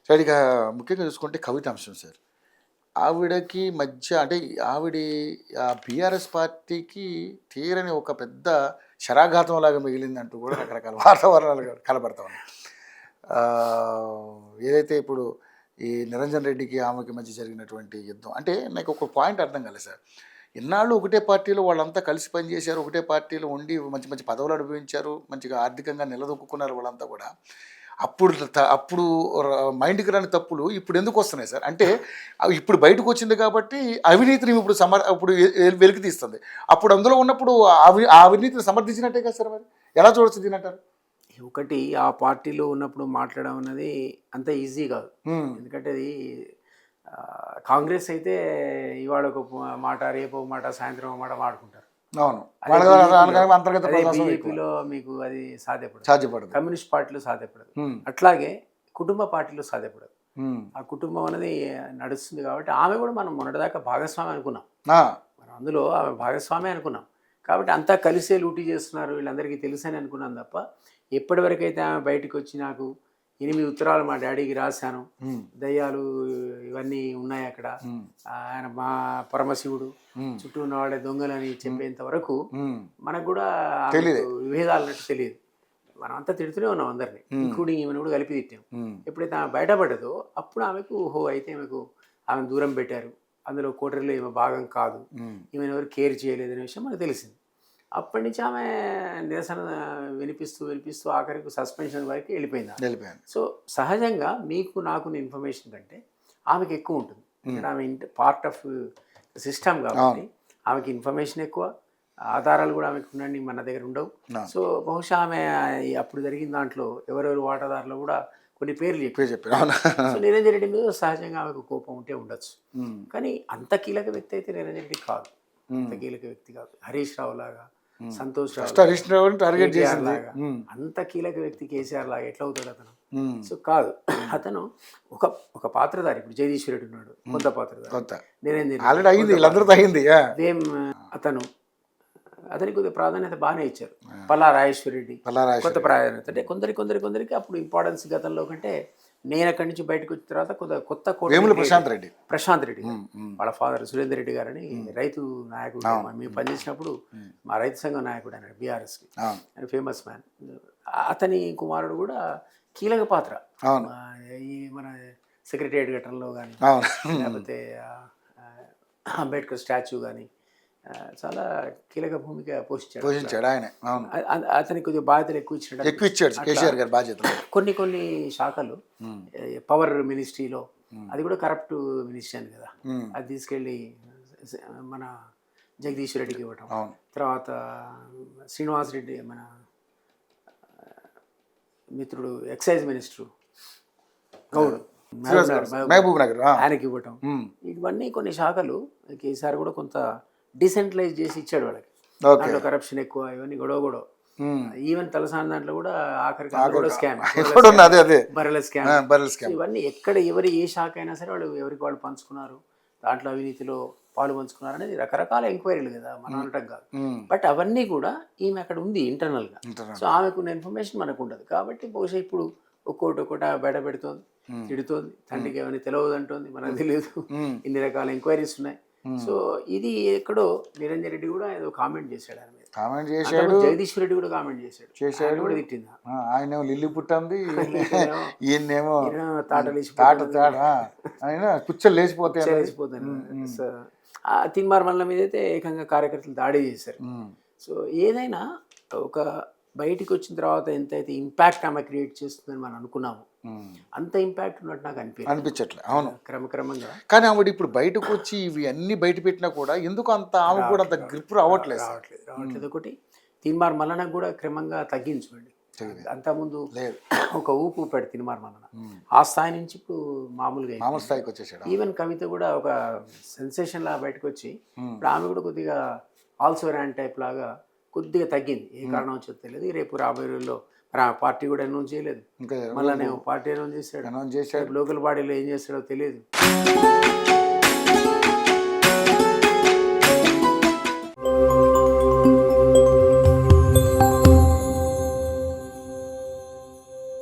Sir ఇక ముఖ్యంగా చూసుకుంటే కవిత అంశం సార్. ఆవిడకి మధ్య అంటే ఆవిడ బీఆర్ఎస్ పార్టీకి తీరని ఒక పెద్ద శరాఘాతంలాగా మిగిలిందంటూ కూడా రకరకాల వాతావరణాలు కనబడతా ఉన్నాయి. ఏదైతే ఇప్పుడు ఈ నిరంజన్ రెడ్డికి ఆమెకి మధ్య జరిగినటువంటి యుద్ధం అంటే నాకు ఒక పాయింట్ అర్థం కాలేదు సార్. ఇన్నాళ్ళు ఒకటే పార్టీలో వాళ్ళంతా కలిసి పనిచేశారు, ఒకటే పార్టీలో ఉండి మంచి మంచి పదవులు అనుభవించారు, మంచిగా ఆర్థికంగా నిలదొక్కున్నారు వాళ్ళంతా కూడా. అప్పుడు మైండ్కి రాని తప్పులు ఇప్పుడు ఎందుకు వస్తున్నాయి సార్? అంటే ఇప్పుడు బయటకు వచ్చింది కాబట్టి అవినీతిని ఇప్పుడు వెలికి తీస్తుంది. అప్పుడు అందులో ఉన్నప్పుడు ఆ అవినీతిని సమర్థించినట్టే కదా సార్. మరి ఎలా చూడొచ్చు దీని అంటారు? ఒకటి ఆ పార్టీలో ఉన్నప్పుడు మాట్లాడడం అన్నది అంత ఈజీ కాదు. ఎందుకంటే అది కాంగ్రెస్ అయితే ఇవాళ ఒక మాట, రేపు ఒక మాట, సాయంత్రం ఒక మాట మాడుకుంటారు. అవును, బీజేపీలో మీకు అది సాధ్యపడదు, కమ్యూనిస్ట్ పార్టీలో సాధ్యపడదు, అట్లాగే కుటుంబ పార్టీలో సాధ్యపడదు. ఆ కుటుంబం అనేది నడుస్తుంది కాబట్టి ఆమె కూడా మనం మొన్నటిదాకా భాగస్వామి అనుకున్నాం, మనం అందులో ఆమె భాగస్వామి అనుకున్నాం. కాబట్టి అంతా కలిసే లూటీ చేస్తున్నారు వీళ్ళందరికీ తెలుసని అనుకున్నాం తప్ప ఎప్పటివరకైతే ఆమె బయటకు వచ్చి నాకు 8 ఉత్తరాలు మా డాడీకి రాశాను, దయ్యాలు ఇవన్నీ ఉన్నాయి అక్కడ, ఆయన మా పరమశివుడు, చుట్టూ ఉన్న వాళ్ళే దొంగలని చెప్పేంత వరకు మనకు కూడా విభేదాలు అన్నట్టు తెలియదు. మనం అంతా తిడుతూనే ఉన్నాం అందరినీ, ఇంక్లూడింగ్ ఈమెను కూడా కలిపి తిట్టాం. ఎప్పుడైతే ఆమె బయటపడ్డదో అప్పుడు ఆమెకు అయితే ఆమెను దూరం పెట్టారు, అందులో కోటరీలో ఈమె భాగం కాదు, ఈమెను ఎవరు కేర్ చేయలేదనే విషయం మనకు తెలిసింది. అప్పటి నుంచి ఆమె నిరసన వినిపిస్తూ ఆఖరికి సస్పెన్షన్ వరకు వెళ్ళిపోయింది. సో సహజంగా మీకు నాకు ఇన్ఫర్మేషన్ కంటే ఆమెకి ఎక్కువ ఉంటుంది. ఆమె పార్ట్ ఆఫ్ సిస్టమ్ కాబట్టి ఆమెకి ఇన్ఫర్మేషన్ ఎక్కువ, ఆధారాలు కూడా ఆమెకు ఉండండి మన దగ్గర ఉండవు. సో బహుశా ఆమె అప్పుడు జరిగిన దాంట్లో ఎవరెవరు వాటాదారులు కూడా కొన్ని పేర్లు చెప్పారు. సో నిరంజన్ రెడ్డి మీద సహజంగా ఆమెకు కోపం ఉంటే ఉండొచ్చు, కానీ అంత కీలక వ్యక్తి అయితే నిరంజన్ రెడ్డి కాదు. అంత కీలక వ్యక్తి కాదు. హరీష్ రావు లాగా, సంతోష్ రావు టార్గెట్ చేసేలాగా అంత కీలక వ్యక్తి కేసీఆర్ లాగా ఎట్లా అవుతాడు అతను? సో కాదు, అతను ఒక పాత్రధారి. ఇప్పుడు జగదీశ్వర్ రెడ్డి ఉన్నాడు, కొత్త పాత్రధారి. అతనికి కొద్దిగా ప్రాధాన్యత బాగానే ఇచ్చారు. పల్లా రాజేశ్వర రెడ్డి కొత్త ప్రాధాన్యత. అంటే కొందరికి అప్పుడు ఇంపార్టెన్స్ గతంలో కంటే నేను అక్కడి నుంచి బయటకు వచ్చిన తర్వాత కొత్త ప్రశాంత్ రెడ్డి వాళ్ళ ఫాదర్ సురేందర్ రెడ్డి గారని రైతు నాయకుడు, మేము పనిచేసినప్పుడు మా రైతు సంఘం నాయకుడు ఆయన బీఆర్ఎస్కి, ఆయన ఫేమస్ మ్యాన్. అతని కుమారుడు కూడా కీలక పాత్ర ఈ మన సెక్రటేరియట్ ఘటనలో కానీ, లేకపోతే అంబేద్కర్ స్టాచ్యూ కానీ చాలా కీలక భూమిక పోషించాడు ఆయన. అతనికి కొద్దిగా బాధ్యతలు ఎక్కువ ఇచ్చాడు కేసీఆర్ గారి బాధ్యతలు. కొన్ని శాఖలు పవర్ మినిస్ట్రీలో అది కూడా కరప్ట్ మినిస్ట్రీ అని కదా, అది తీసుకెళ్ళి మన జగదీశ్వర్ రెడ్డికి ఇవ్వటం. తర్వాత శ్రీనివాస్ రెడ్డి మన మిత్రుడు ఎక్సైజ్ మినిస్టర్ గౌడ్ మహబూబ్ నగర్ ఆయనకి ఇవ్వటం. ఇవన్నీ కొన్ని శాఖలు కేసీఆర్ కూడా కొంత డిసెంట్రలైజ్ చేసి ఇచ్చాడు వాళ్ళకి. దాంట్లో కరప్షన్ ఎక్కువ, ఇవన్నీ గొడవ. ఈవెన్ తలసాని దాంట్లో కూడా ఆఖరికి స్కామ్, బర్రెల స్కామ్, ఇవన్నీ ఎక్కడ ఎవరు ఏ శాఖ అయినా సరే వాళ్ళు ఎవరికి వాళ్ళు పంచుకున్నారు, దాంట్లో అవినీతిలో పాలు పంచుకున్నారు అనేది రకరకాల ఎంక్వైరీలు కదా, మనం అనటం కాదు. బట్ అవన్నీ కూడా ఈమె అక్కడ ఉంది ఇంటర్నల్గా. సో ఆమెకున్న ఇన్ఫర్మేషన్ మనకు ఉండదు. కాబట్టి బహుశా ఇప్పుడు ఒక్కోటి బయట పెడుతోంది, తిడుతోంది, తండ్రికి ఏమైనా తెలియదు అంటుంది, మనకు తెలియదు. ఇన్ని రకాల ఎంక్వైరీస్ ఉన్నాయి. సో ఇది ఎక్కడో నిరంజన్ రెడ్డి కూడా ఏదో కామెంట్ చేశాడు ఆయన మీద. జగదీశ్వర్ రెడ్డి కూడా కామెంట్ చేశాడు కూడా తిట్టిందా, ఆయన లిల్లి పుట్టింది, ఈయనేమో కుచ్చలు లేచిపోతాను. తిన్మార్ మల్ల మీద అయితే ఏకంగా కార్యకర్తలు దాడి చేశారు. సో ఏదైనా ఒక బయటికి వచ్చిన తర్వాత ఎంతైతే ఇంపాక్ట్ ఆమె క్రియేట్ చేస్తుందని మనం అనుకున్నాము, అంత ఇంపాక్ట్ ఉన్నట్టు నాకు అనిపించట్లే. అవును, క్రమక్రమంగా. కానీ ఆవిడ ఇప్పుడు బయటకు వచ్చి ఇవి అన్ని బయట పెట్టినా కూడా ఎందుకు అంత ఆమె కూడా అంత గ్రిప్ రావట్లేదు. ఒకటి తిన్మార్ మల్లనకు కూడా క్రమంగా తగ్గించుకోండి. అంతకుముందు ఒక ఊపు ఊపాడు తిన్మార్ మల్లన, ఆ స్థాయి నుంచి ఇప్పుడు మామూలుగా స్థాయికి వచ్చేసాడు. ఈవెన్ కవిత కూడా ఒక సెన్సేషన్ లా బయటకు వచ్చి ఇప్పుడు ఆమె కూడా కొద్దిగా ఆల్సో ర్యాండ్ టైప్ లాగా కొద్దిగా తగ్గింది. ఏ కారణం వచ్చో తెలియదు. రేపు రాబోయే రోజుల్లో పార్టీ కూడా అనౌన్స్ చేయలేదు, మళ్ళీ పార్టీ అనౌన్స్ చేశాడు, లోకల్ బాడీలో ఏం చేస్తాడో తెలియదు.